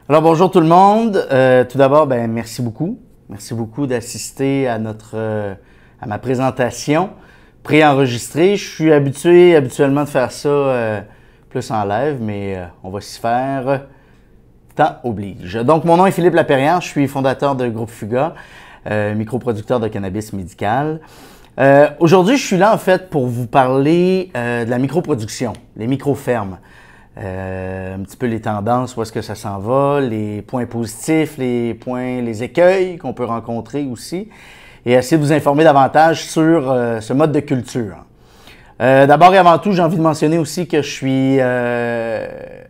Alors bonjour tout le monde. Tout d'abord, merci beaucoup. Merci beaucoup d'assister à à ma présentation préenregistrée. Je suis habituellement de faire ça plus en live, mais on va s'y faire. Temps oblige. Donc mon nom est Philippe Lapérière, je suis fondateur de Groupe Fuga, microproducteur de cannabis médical. Aujourd'hui, je suis là en fait pour vous parler de la microproduction, les microfermes. Un petit peu les tendances, où est-ce que ça s'en va, les points positifs, les écueils qu'on peut rencontrer aussi, et essayer de vous informer davantage sur ce mode de culture. D'abord et avant tout, j'ai envie de mentionner aussi que je suis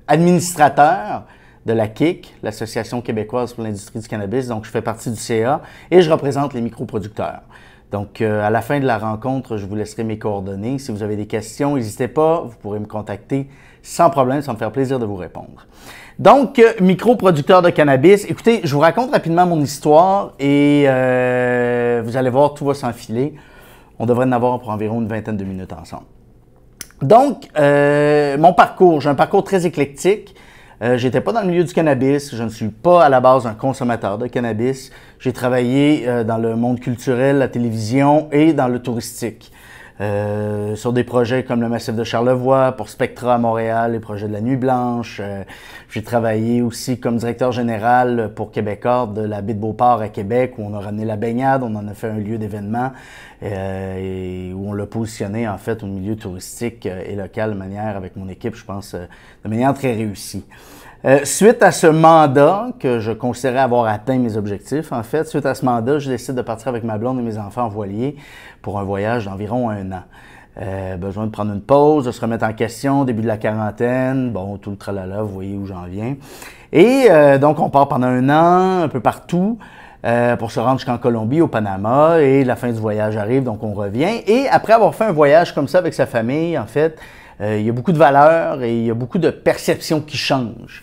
administrateur de la KIC, l'Association québécoise pour l'industrie du cannabis, donc je fais partie du CA et je représente les microproducteurs. Donc, à la fin de la rencontre, je vous laisserai mes coordonnées. Si vous avez des questions, n'hésitez pas, vous pourrez me contacter sans problème, ça va me faire plaisir de vous répondre. Donc, microproducteur de cannabis. Écoutez, je vous raconte rapidement mon histoire et vous allez voir, tout va s'enfiler. On devrait en avoir pour environ une vingtaine de minutes ensemble. Donc, mon parcours, j'ai un parcours très éclectique. J'étais pas dans le milieu du cannabis, je ne suis pas à la base un consommateur de cannabis. J'ai travaillé dans le monde culturel, la télévision et dans le touristique. Sur des projets comme le Massif de Charlevoix, pour Spectra à Montréal, les projets de la Nuit Blanche. J'ai travaillé aussi comme directeur général pour Québécois de la baie de Beauport à Québec, où on a ramené la baignade, on en a fait un lieu d'événement et où on l'a positionné en fait au milieu touristique et local de manière, avec mon équipe, je pense, de manière très réussie. Suite à ce mandat, que je considérais avoir atteint mes objectifs, en fait, suite à ce mandat, je décide de partir avec ma blonde et mes enfants en voilier pour un voyage d'environ 1 an. Besoin de prendre une pause, de se remettre en question, début de la quarantaine, bon, tout le tralala, vous voyez où j'en viens. Et donc, on part pendant 1 an, un peu partout, pour se rendre jusqu'en Colombie, au Panama, et la fin du voyage arrive, donc on revient. Et après avoir fait un voyage comme ça avec sa famille, en fait, il y a beaucoup de valeurs et il y a beaucoup de perceptions qui changent.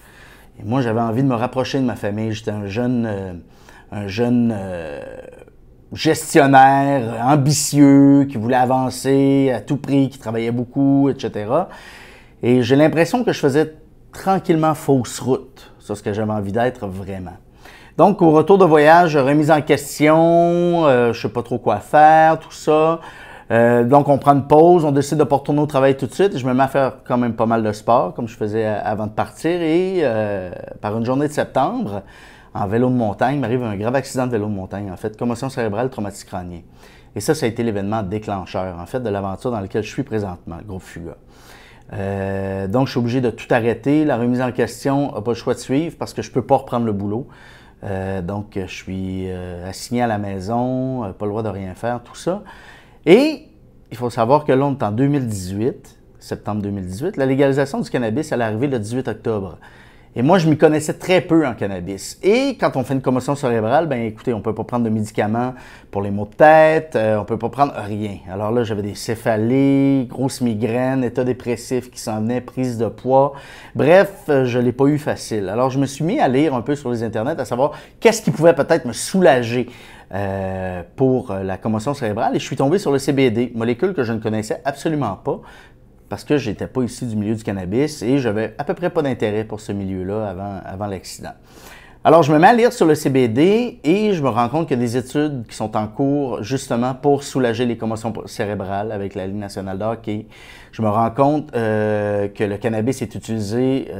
Et moi, j'avais envie de me rapprocher de ma famille. J'étais un jeune gestionnaire ambitieux qui voulait avancer à tout prix, qui travaillait beaucoup, etc. Et j'ai l'impression que je faisais tranquillement fausse route sur ce que j'avais envie d'être vraiment. Donc, au retour de voyage, remise en question, je ne sais pas trop quoi faire, tout ça. Donc, on prend une pause, on décide de ne pas retourner au travail tout de suite. Je me mets à faire quand même pas mal de sport, comme je faisais avant de partir. Et par une journée de septembre, en vélo de montagne, il m'arrive un grave accident de vélo de montagne, en fait, commotion cérébrale, traumatisme crânien. Et ça a été l'événement déclencheur, en fait, de l'aventure dans laquelle je suis présentement, Groupe Fuga. Donc, je suis obligé de tout arrêter. La remise en question n'a pas le choix de suivre parce que je ne peux pas reprendre le boulot. Donc, je suis assigné à la maison, pas le droit de rien faire, tout ça. Et il faut savoir que là, on est en 2018, septembre 2018. La légalisation du cannabis, elle est arrivée le 18 octobre. Et moi, je m'y connaissais très peu en cannabis. Et quand on fait une commotion cérébrale, ben écoutez, on ne peut pas prendre de médicaments pour les maux de tête, on ne peut pas prendre rien. Alors là, j'avais des céphalées, grosses migraines, état dépressif qui s'en venait, prise de poids. Bref, je ne l'ai pas eu facile. Alors, je me suis mis à lire un peu sur les internets, à savoir qu'est-ce qui pouvait peut-être me soulager pour la commotion cérébrale. Et je suis tombé sur le CBD, molécule que je ne connaissais absolument pas, parce que je n'étais pas issu du milieu du cannabis et j'avais à peu près pas d'intérêt pour ce milieu-là avant l'accident. Alors, je me mets à lire sur le CBD et je me rends compte qu'il y a des études qui sont en cours justement pour soulager les commotions cérébrales avec la Ligue nationale de hockey. Je me rends compte que le cannabis est utilisé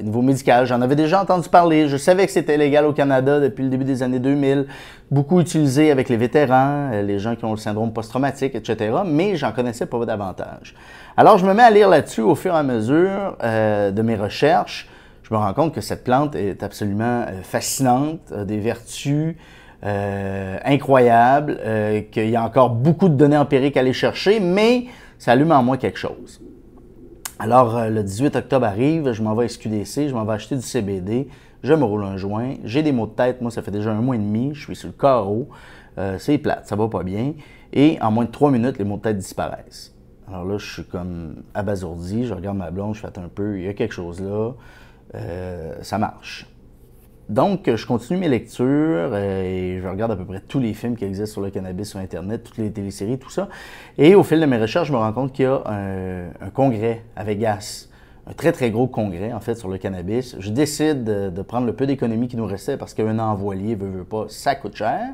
au niveau médical. J'en avais déjà entendu parler. Je savais que c'était légal au Canada depuis le début des années 2000. Beaucoup utilisé avec les vétérans, les gens qui ont le syndrome post-traumatique, etc. Mais j'en connaissais pas davantage. Alors, je me mets à lire là-dessus au fur et à mesure de mes recherches. Je me rends compte que cette plante est absolument fascinante, a des vertus incroyables, qu'il y a encore beaucoup de données empiriques à aller chercher, mais ça allume en moi quelque chose. Alors, le 18 octobre arrive, je m'en vais à SQDC, je m'en vais acheter du CBD, je me roule un joint, j'ai des maux de tête, moi ça fait déjà 1 mois et demi, je suis sur le carreau, c'est plate, ça va pas bien, et en moins de 3 minutes, les maux de tête disparaissent. Alors là, je suis comme abasourdi, je regarde ma blonde, je fais un peu, il y a quelque chose là. Ça marche. Donc, je continue mes lectures et je regarde à peu près tous les films qui existent sur le cannabis sur Internet, toutes les téléséries, tout ça. Et au fil de mes recherches, je me rends compte qu'il y a un congrès à Vegas un très, très gros congrès, en fait, sur le cannabis. Je décide de prendre le peu d'économie qui nous restait parce qu'un envoyé, veut pas, ça coûte cher.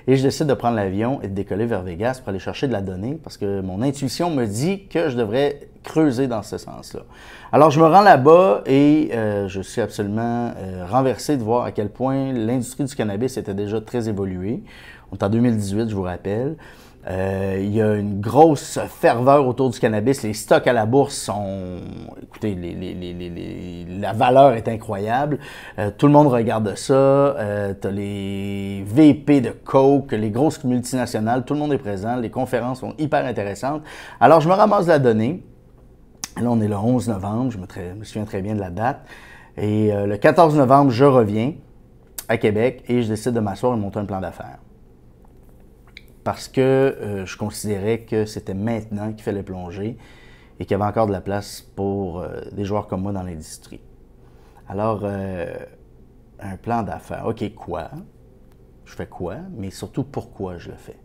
Et je décide de prendre l'avion et de décoller vers Vegas pour aller chercher de la donnée parce que mon intuition me dit que je devrais creuser dans ce sens-là. Alors, je me rends là-bas et je suis absolument renversé de voir à quel point l'industrie du cannabis était déjà très évoluée. On est en 2018, je vous rappelle. Il y a une grosse ferveur autour du cannabis. Les stocks à la bourse sont... Écoutez, la valeur est incroyable. Tout le monde regarde ça. Tu as les VP de Coke, les grosses multinationales. Tout le monde est présent. Les conférences sont hyper intéressantes. Alors, je me ramasse la donnée. Là, on est le 11 novembre. Je me souviens très bien de la date. Et le 14 novembre, je reviens à Québec et je décide de m'asseoir et de monter un plan d'affaires. Parce que je considérais que c'était maintenant qu'il fallait plonger et qu'il y avait encore de la place pour des joueurs comme moi dans l'industrie. Alors, un plan d'affaires. OK, quoi? Je fais quoi? Mais surtout, pourquoi je le fais?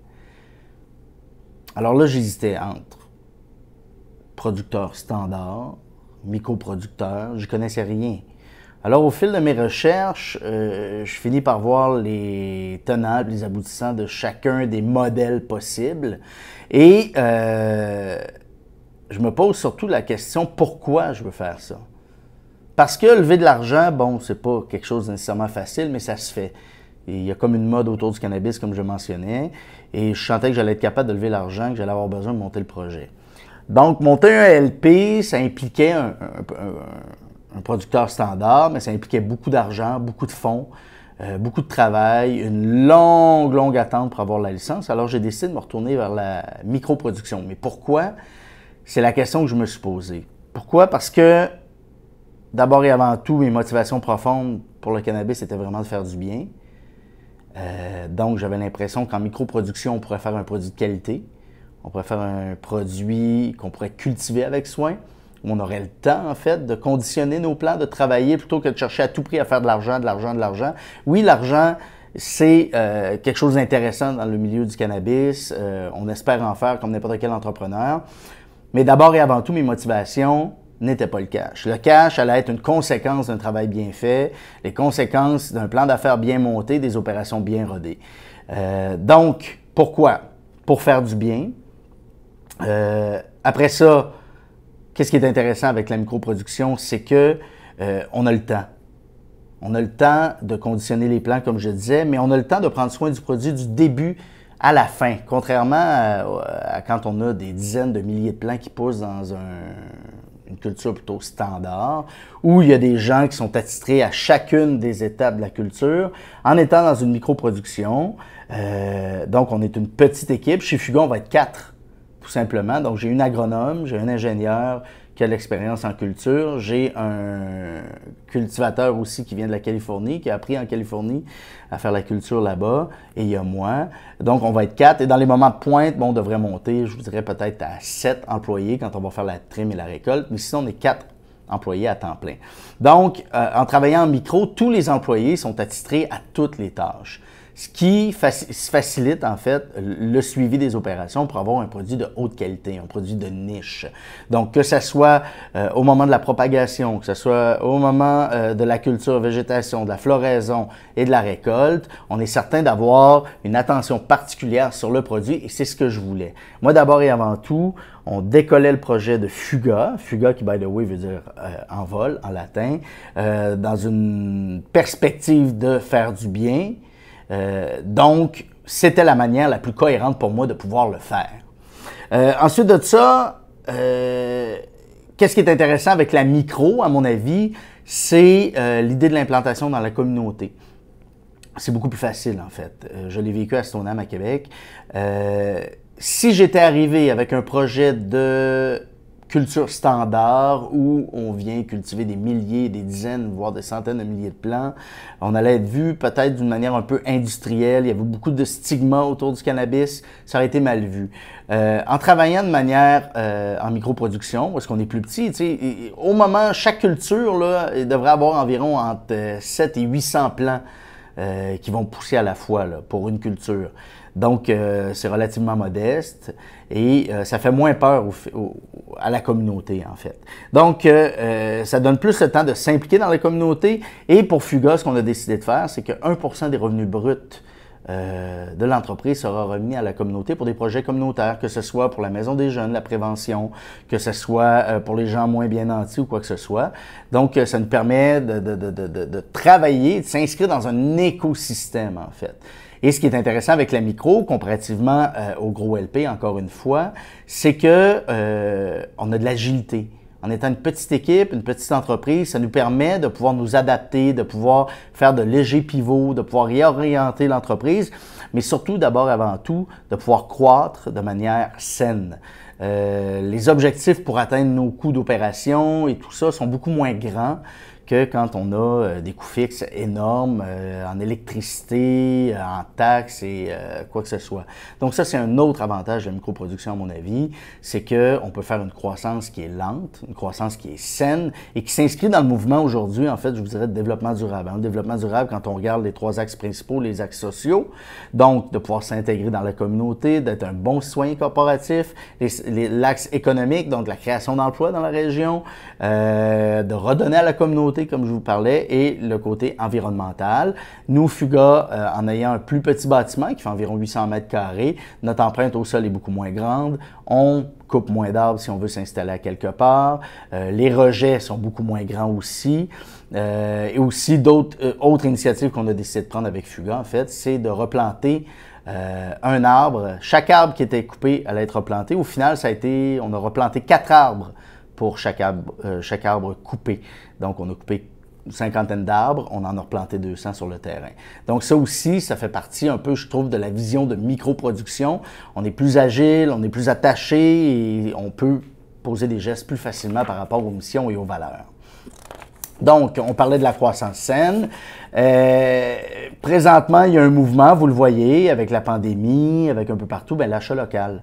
Alors là, j'hésitais entre producteur standard, microproducteur, je connaissais rien. Alors, au fil de mes recherches, je finis par voir les tenants, les aboutissants de chacun des modèles possibles. Et je me pose surtout la question, pourquoi je veux faire ça? Parce que lever de l'argent, bon, c'est pas quelque chose de nécessairement facile, mais ça se fait. Et il y a comme une mode autour du cannabis, comme je mentionnais, et je sentais que j'allais être capable de lever l'argent, que j'allais avoir besoin de monter le projet. Donc, monter un LP, ça impliquait un producteur standard, mais ça impliquait beaucoup d'argent, beaucoup de fonds, beaucoup de travail, une longue attente pour avoir la licence. Alors, j'ai décidé de me retourner vers la microproduction. Mais pourquoi? C'est la question que je me suis posée. Pourquoi? Parce que, d'abord et avant tout, mes motivations profondes pour le cannabis, c'était vraiment de faire du bien. Donc, j'avais l'impression qu'en microproduction, on pourrait faire un produit de qualité. On pourrait faire un produit qu'on pourrait cultiver avec soin. On aurait le temps, en fait, de conditionner nos plans, de travailler plutôt que de chercher à tout prix à faire de l'argent. Oui, l'argent, c'est quelque chose d'intéressant dans le milieu du cannabis. On espère en faire comme n'importe quel entrepreneur. Mais d'abord et avant tout, mes motivations n'étaient pas le cash. Le cash allait être une conséquence d'un travail bien fait, les conséquences d'un plan d'affaires bien monté, des opérations bien rodées. Donc, pourquoi? Pour faire du bien. Après ça, qu'est-ce qui est intéressant avec la microproduction, c'est que on a le temps. On a le temps de conditionner les plants, comme je disais, mais on a le temps de prendre soin du produit du début à la fin. Contrairement à quand on a des dizaines de milliers de plants qui poussent dans une culture plutôt standard, où il y a des gens qui sont attitrés à chacune des étapes de la culture, en étant dans une microproduction. Donc, on est une petite équipe. Chez Fuga, on va être 4. Tout simplement. Donc, j'ai une agronome, j'ai un ingénieur qui a de l'expérience en culture, j'ai un cultivateur aussi qui vient de la Californie, qui a appris en Californie à faire la culture là-bas, et il y a moi. Donc, on va être 4. Et dans les moments de pointe, bon, on devrait monter, je vous dirais peut-être à 7 employés quand on va faire la trim et la récolte, mais sinon, on est 4 employés à temps plein. Donc, en travaillant en micro, tous les employés sont attitrés à toutes les tâches. Ce qui facilite en fait le suivi des opérations pour avoir un produit de haute qualité, un produit de niche. Donc que ce soit au moment de la propagation, que ce soit au moment de la culture, végétation, de la floraison et de la récolte, on est certain d'avoir une attention particulière sur le produit et c'est ce que je voulais. Moi d'abord et avant tout, on décollait le projet de Fuga, Fuga qui by the way veut dire en vol en latin, dans une perspective de faire du bien. Donc, c'était la manière la plus cohérente pour moi de pouvoir le faire. Ensuite de ça, qu'est-ce qui est intéressant avec la micro, à mon avis, c'est l'idée de l'implantation dans la communauté. C'est beaucoup plus facile, en fait. Je l'ai vécu à Stoneham, à Québec. Si j'étais arrivé avec un projet de culture standard où on vient cultiver des milliers, des dizaines, voire des centaines de milliers de plants, on allait être vu peut-être d'une manière un peu industrielle. Il y avait beaucoup de stigmas autour du cannabis. Ça aurait été mal vu. En travaillant de manière en microproduction, parce qu'on est plus petit, tu sais, au moment, chaque culture là, il devrait avoir environ entre 7 et 800 plants qui vont pousser à la fois là, pour une culture. Donc, c'est relativement modeste et ça fait moins peur à la communauté, en fait. Donc, ça donne plus le temps de s'impliquer dans la communauté. Et pour Fuga, ce qu'on a décidé de faire, c'est que 1% des revenus bruts de l'entreprise sera remis à la communauté pour des projets communautaires, que ce soit pour la Maison des jeunes, la prévention, que ce soit pour les gens moins bien nantis ou quoi que ce soit. Donc, ça nous permet de travailler, de s'inscrire dans un écosystème, en fait. Et ce qui est intéressant avec la micro, comparativement au gros LP, encore une fois, c'est que on a de l'agilité. En étant une petite équipe, une petite entreprise, ça nous permet de pouvoir nous adapter, de pouvoir faire de légers pivots, de pouvoir réorienter l'entreprise, mais surtout, d'abord avant tout, de pouvoir croître de manière saine. Les objectifs pour atteindre nos coûts d'opération et tout ça sont beaucoup moins grands que quand on a des coûts fixes énormes en électricité, en taxes et quoi que ce soit. Donc ça, c'est un autre avantage de la microproduction, à mon avis, c'est qu'on peut faire une croissance qui est lente, une croissance qui est saine et qui s'inscrit dans le mouvement aujourd'hui, en fait, je vous dirais, de développement durable. Le développement durable, quand on regarde les 3 axes principaux, les axes sociaux, donc de pouvoir s'intégrer dans la communauté, d'être un bon citoyen corporatif, l'axe économique, donc la création d'emplois dans la région, de redonner à la communauté, comme je vous parlais, et le côté environnemental. Nous, Fuga, en ayant un plus petit bâtiment qui fait environ 800 mètres carrés, notre empreinte au sol est beaucoup moins grande. On coupe moins d'arbres si on veut s'installer à quelque part. Les rejets sont beaucoup moins grands aussi. Et aussi d'autres autres initiatives qu'on a décidé de prendre avec Fuga, en fait, c'est de replanter un arbre. Chaque arbre qui était coupé allait être replanté. Au final, on a replanté 4 arbres pour chaque arbre coupé. Donc, on a coupé une cinquantaine d'arbres, on en a replanté 200 sur le terrain. Donc, ça aussi, ça fait partie un peu, je trouve, de la vision de microproduction. On est plus agile, on est plus attaché et on peut poser des gestes plus facilement par rapport aux missions et aux valeurs. Donc, on parlait de la croissance saine. Présentement, il y a un mouvement, vous le voyez, avec la pandémie, avec un peu partout, l'achat local.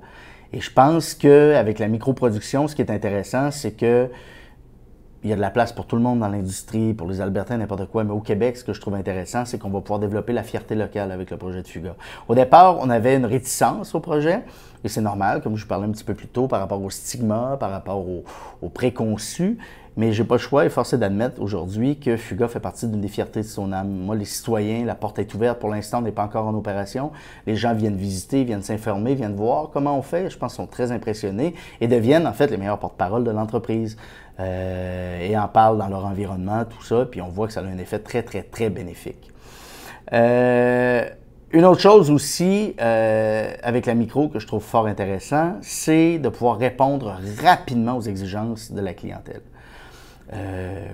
Et je pense qu'avec la microproduction, ce qui est intéressant, c'est que il y a de la place pour tout le monde dans l'industrie, pour les Albertains, n'importe quoi. Mais au Québec, ce que je trouve intéressant, c'est qu'on va pouvoir développer la fierté locale avec le projet de Fuga. Au départ, on avait une réticence au projet, et c'est normal, comme je vous parlais un petit peu plus tôt, par rapport au stigma, par rapport au préconçu. Mais j'ai pas le choix et force est d'admettre aujourd'hui que Fuga fait partie d'une des fiertés de son âme. Moi, les citoyens, la porte est ouverte. Pour l'instant, on n'est pas encore en opération. Les gens viennent visiter, viennent s'informer, viennent voir comment on fait. Je pense qu'ils sont très impressionnés et deviennent en fait les meilleurs porte-parole de l'entreprise. Et en parlent dans leur environnement, tout ça. Puis on voit que ça a un effet très, très, très bénéfique. Une autre chose aussi avec la micro que je trouve fort intéressant, c'est de pouvoir répondre rapidement aux exigences de la clientèle.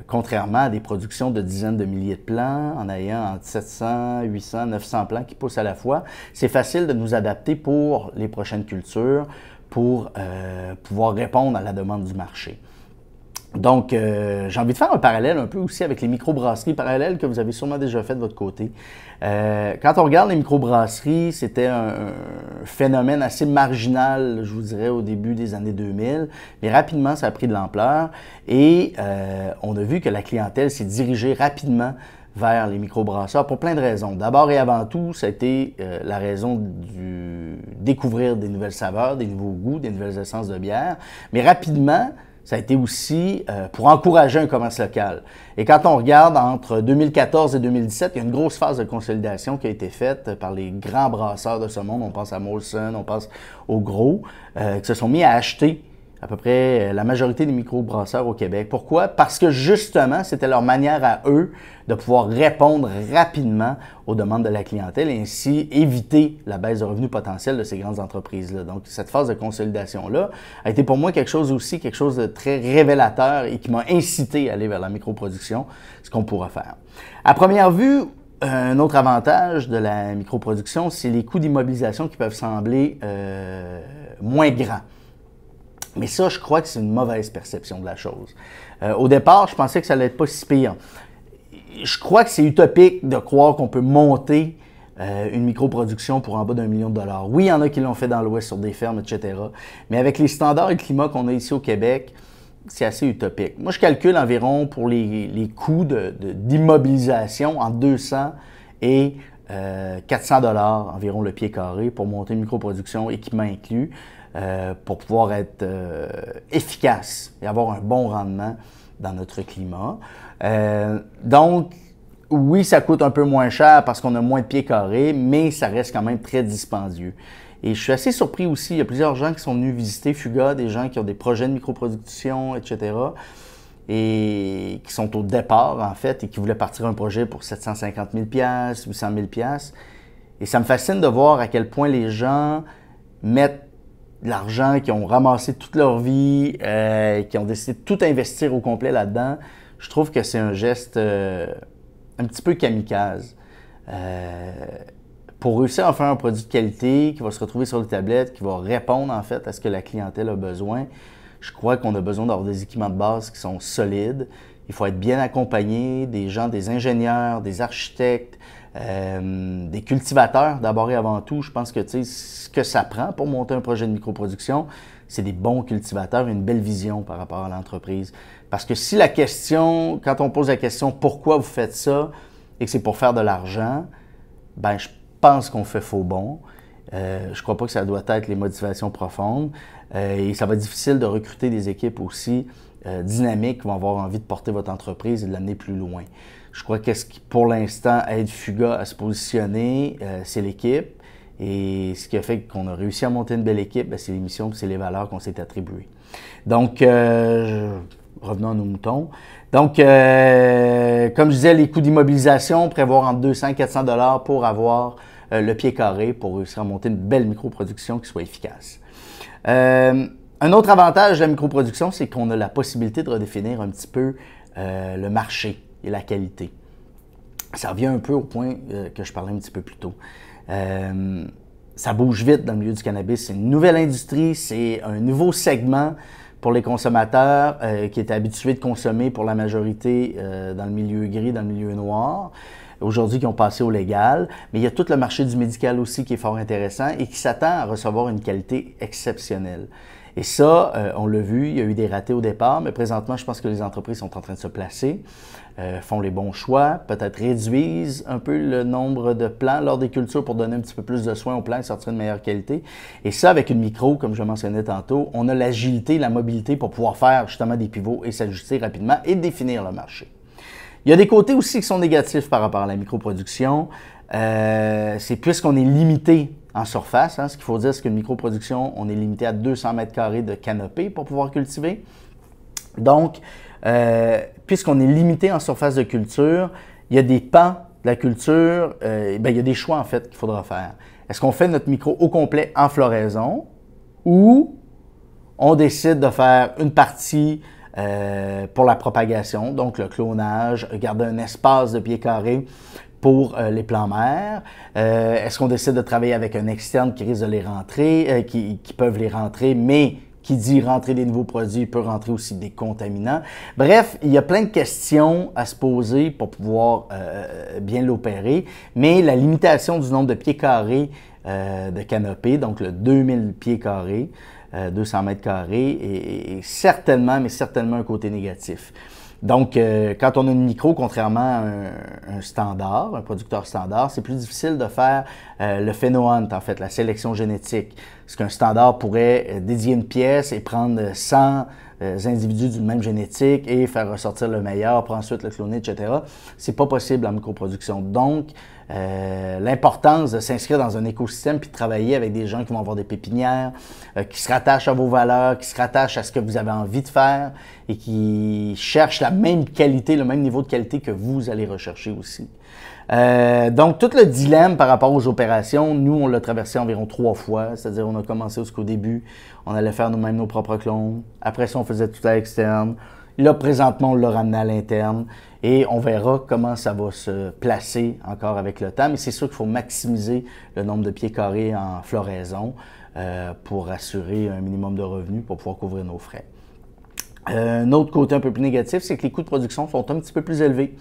Contrairement à des productions de dizaines de milliers de plants, en ayant entre 700, 800, 900 plants qui poussent à la fois, c'est facile de nous adapter pour les prochaines cultures, pour pouvoir répondre à la demande du marché. Donc, j'ai envie de faire un parallèle un peu aussi avec les microbrasseries parallèles que vous avez sûrement déjà fait de votre côté. Quand on regarde les microbrasseries, c'était un phénomène assez marginal, je vous dirais, au début des années 2000. Mais rapidement, ça a pris de l'ampleur et on a vu que la clientèle s'est dirigée rapidement vers les microbrasseurs pour plein de raisons. D'abord et avant tout, ça a été la raison de découvrir des nouvelles saveurs, des nouveaux goûts, des nouvelles essences de bière. Mais rapidement, ça a été aussi pour encourager un commerce local. Et quand on regarde entre 2014 et 2017, il y a une grosse phase de consolidation qui a été faite par les grands brasseurs de ce monde. On pense à Molson, on pense aux gros, qui se sont mis à acheter à peu près la majorité des microbrasseurs au Québec. Pourquoi? Parce que justement, c'était leur manière à eux de pouvoir répondre rapidement aux demandes de la clientèle et ainsi éviter la baisse de revenus potentiels de ces grandes entreprises-là. Donc, cette phase de consolidation-là a été pour moi quelque chose de très révélateur et qui m'a incité à aller vers la microproduction, ce qu'on pourra faire. À première vue, un autre avantage de la microproduction, c'est les coûts d'immobilisation qui peuvent sembler moins grands. Mais ça, je crois que c'est une mauvaise perception de la chose. Au départ, je pensais que ça allait être pas si pire. Je crois que c'est utopique de croire qu'on peut monter une microproduction pour en bas d'1 million de dollars. Oui, il y en a qui l'ont fait dans l'Ouest sur des fermes, etc. Mais avec les standards et le climat qu'on a ici au Québec, c'est assez utopique. Moi, je calcule environ pour les coûts d'immobilisation entre 200 et 400 $ environ le pied carré pour monter une microproduction, équipement inclus, pour pouvoir être efficace et avoir un bon rendement dans notre climat. Donc, oui, ça coûte un peu moins cher parce qu'on a moins de pieds carrés, mais ça reste quand même très dispendieux. Et je suis assez surpris aussi, il y a plusieurs gens qui sont venus visiter Fuga, des gens qui ont des projets de microproduction, etc., et qui sont au départ, en fait, et qui voulaient partir un projet pour 750 000 $, 800 000 $. Et ça me fascine de voir à quel point les gens mettent de l'argent, qui ont ramassé toute leur vie, qui ont décidé de tout investir au complet là-dedans. Je trouve que c'est un geste un petit peu kamikaze. Pour réussir à faire un produit de qualité qui va se retrouver sur les tablettes, qui va répondre en fait à ce que la clientèle a besoin, je crois qu'on a besoin d'avoir des équipements de base qui sont solides. Il faut être bien accompagné, des gens, des ingénieurs, des architectes, des cultivateurs d'abord et avant tout. Je pense que ce que ça prend pour monter un projet de microproduction, c'est des bons cultivateurs et une belle vision par rapport à l'entreprise. Parce que si la question, quand on pose la question pourquoi vous faites ça et que c'est pour faire de l'argent, ben je pense qu'on fait faux bon. Je ne crois pas que ça doit être les motivations profondes. Et ça va être difficile de recruter des équipes aussi dynamiques qui vont avoir envie de porter votre entreprise et de l'amener plus loin. Je crois que ce qui, pour l'instant, aide Fuga à se positionner, c'est l'équipe. Et ce qui a fait qu'on a réussi à monter une belle équipe, c'est les missions et c'est les valeurs qu'on s'est attribuées. Donc, revenons à nos moutons. Donc, comme je disais, les coûts d'immobilisation, prévoir entre 200 et 400 $ pour avoir le pied carré pour réussir à monter une belle microproduction qui soit efficace. Un autre avantage de la microproduction, c'est qu'on a la possibilité de redéfinir un petit peu le marché et la qualité. Ça revient un peu au point que je parlais un petit peu plus tôt. Ça bouge vite dans le milieu du cannabis. C'est une nouvelle industrie, c'est un nouveau segment pour les consommateurs qui étaient habitués de consommer pour la majorité dans le milieu gris, dans le milieu noir. Aujourd'hui, qui ont passé au légal. Mais il y a tout le marché du médical aussi qui est fort intéressant et qui s'attend à recevoir une qualité exceptionnelle. Et ça, on l'a vu, il y a eu des ratés au départ, mais présentement, je pense que les entreprises sont en train de se placer, font les bons choix, peut-être réduisent un peu le nombre de plants lors des cultures pour donner un petit peu plus de soins aux plants et sortir une meilleure qualité. Et ça, avec une micro, comme je mentionnais tantôt, on a l'agilité, la mobilité pour pouvoir faire justement des pivots et s'ajuster rapidement et définir le marché. Il y a des côtés aussi qui sont négatifs par rapport à la microproduction. C'est puisqu'on est limité en surface, ce qu'il faut dire, c'est qu'une microproduction, on est limité à 200 mètres carrés de canopée pour pouvoir cultiver. Donc, puisqu'on est limité en surface de culture, il y a des pans de la culture, il y a des choix en fait qu'il faudra faire. Est-ce qu'on fait notre micro au complet en floraison ou on décide de faire une partie pour la propagation, donc le clonage, garder un espace de pied carré pour les plants mères. Est-ce qu'on décide de travailler avec un externe qui risque de les rentrer, qui peuvent les rentrer, mais qui dit rentrer des nouveaux produits peut rentrer aussi des contaminants. Bref, il y a plein de questions à se poser pour pouvoir bien l'opérer, mais la limitation du nombre de pieds carrés de canopée, donc le 2000 pieds carrés, 200 mètres carrés, est certainement, mais certainement un côté négatif. Donc, quand on a une micro, contrairement à un standard, un producteur standard, c'est plus difficile de faire le phénohunt, en fait, la sélection génétique. Parce qu'un standard pourrait dédier une pièce et prendre 100 individus d'une même génétique et faire ressortir le meilleur, pour ensuite le cloner, etc. C'est pas possible en microproduction. Donc, l'importance de s'inscrire dans un écosystème puis de travailler avec des gens qui vont avoir des pépinières, qui se rattachent à vos valeurs, qui se rattachent à ce que vous avez envie de faire et qui cherchent la même qualité, le même niveau de qualité que vous allez rechercher aussi. Donc, tout le dilemme par rapport aux opérations, nous, on l'a traversé environ 3 fois. C'est-à-dire, on a commencé jusqu'au début, on allait faire nous-mêmes nos propres clones. Après ça, on faisait tout à l'externe. Là, présentement, on l'a ramené à l'interne et on verra comment ça va se placer encore avec le temps. Mais c'est sûr qu'il faut maximiser le nombre de pieds carrés en floraison pour assurer un minimum de revenus pour pouvoir couvrir nos frais. Un autre côté un peu plus négatif, c'est que les coûts de production sont un petit peu plus élevés.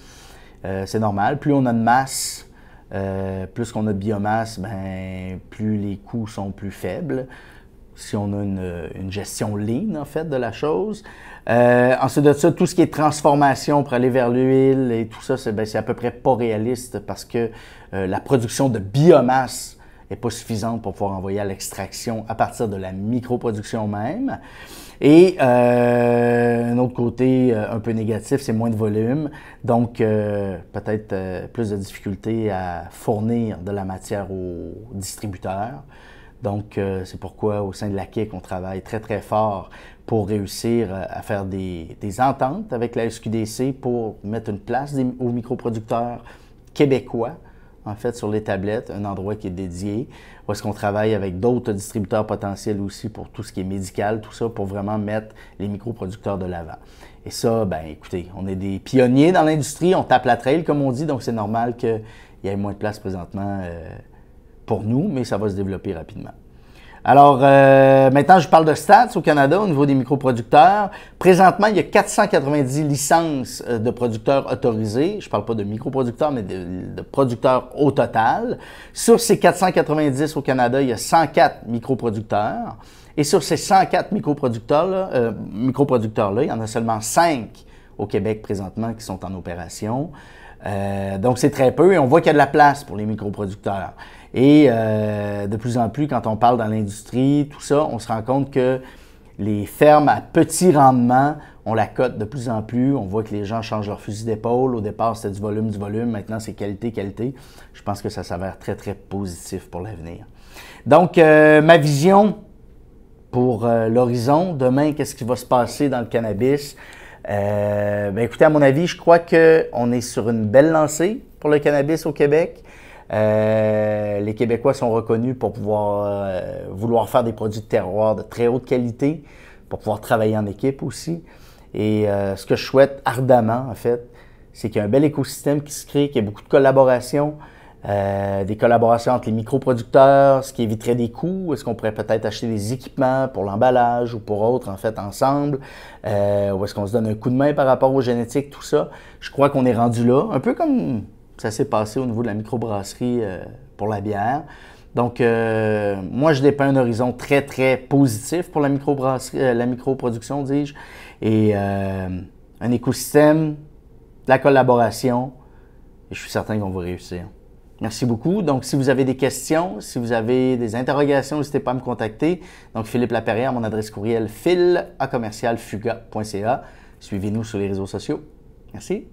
C'est normal. Plus on a de masse, plus qu'on a de biomasse, plus les coûts sont plus faibles. si on a une gestion lean, en fait, de la chose. Ensuite de ça, tout ce qui est transformation pour aller vers l'huile et tout ça, c'est à peu près pas réaliste parce que la production de biomasse n'est pas suffisante pour pouvoir envoyer à l'extraction à partir de la microproduction même. Et un autre côté un peu négatif, c'est moins de volume, donc peut-être plus de difficultés à fournir de la matière aux distributeurs. Donc, c'est pourquoi au sein de la KIC, on travaille très, très fort pour réussir à faire des ententes avec la SQDC pour mettre une place aux microproducteurs québécois, en fait, sur les tablettes, un endroit qui est dédié, où est-ce qu'on travaille avec d'autres distributeurs potentiels aussi pour tout ce qui est médical, tout ça, pour vraiment mettre les microproducteurs de l'avant. Et ça, ben écoutez, on est des pionniers dans l'industrie, on tape la trail, comme on dit, donc c'est normal qu'il y ait moins de place présentement pour nous, mais ça va se développer rapidement. Alors, maintenant, je parle de stats au Canada au niveau des microproducteurs. Présentement, il y a 490 licences de producteurs autorisés. Je ne parle pas de microproducteurs, mais de producteurs au total. Sur ces 490 au Canada, il y a 104 microproducteurs. Et sur ces 104 microproducteurs-là, il y en a seulement 5 au Québec présentement qui sont en opération. Donc, c'est très peu et on voit qu'il y a de la place pour les microproducteurs. Et de plus en plus, quand on parle dans l'industrie, tout ça, on se rend compte que les fermes à petit rendement, on la cote de plus en plus. On voit que les gens changent leur fusil d'épaule. Au départ, c'était du volume. Maintenant, c'est qualité, qualité. Je pense que ça s'avère très, très positif pour l'avenir. Donc, ma vision pour l'horizon, demain, qu'est-ce qui va se passer dans le cannabis? Écoutez, à mon avis, je crois qu'on est sur une belle lancée pour le cannabis au Québec. Les Québécois sont reconnus pour pouvoir vouloir faire des produits de terroir de très haute qualité, pour pouvoir travailler en équipe aussi. Et ce que je souhaite ardemment, en fait, c'est qu'il y ait un bel écosystème qui se crée, qu'il y ait beaucoup de collaborations, des collaborations entre les microproducteurs, ce qui éviterait des coûts. Est-ce qu'on pourrait peut-être acheter des équipements pour l'emballage ou pour autre, en fait, ensemble? Ou est-ce qu'on se donne un coup de main par rapport aux génétiques, tout ça? Je crois qu'on est rendu là, un peu comme ça s'est passé au niveau de la microbrasserie pour la bière. Donc, moi, je dépeins un horizon très, très positif pour la microbrasserie, la microproduction, dis-je, et un écosystème, de la collaboration, et je suis certain qu'on va réussir. Merci beaucoup. Donc, si vous avez des questions, si vous avez des interrogations, n'hésitez pas à me contacter. Donc, Philippe Laperrière, mon adresse courriel phil@fuga.ca. Suivez-nous sur les réseaux sociaux. Merci.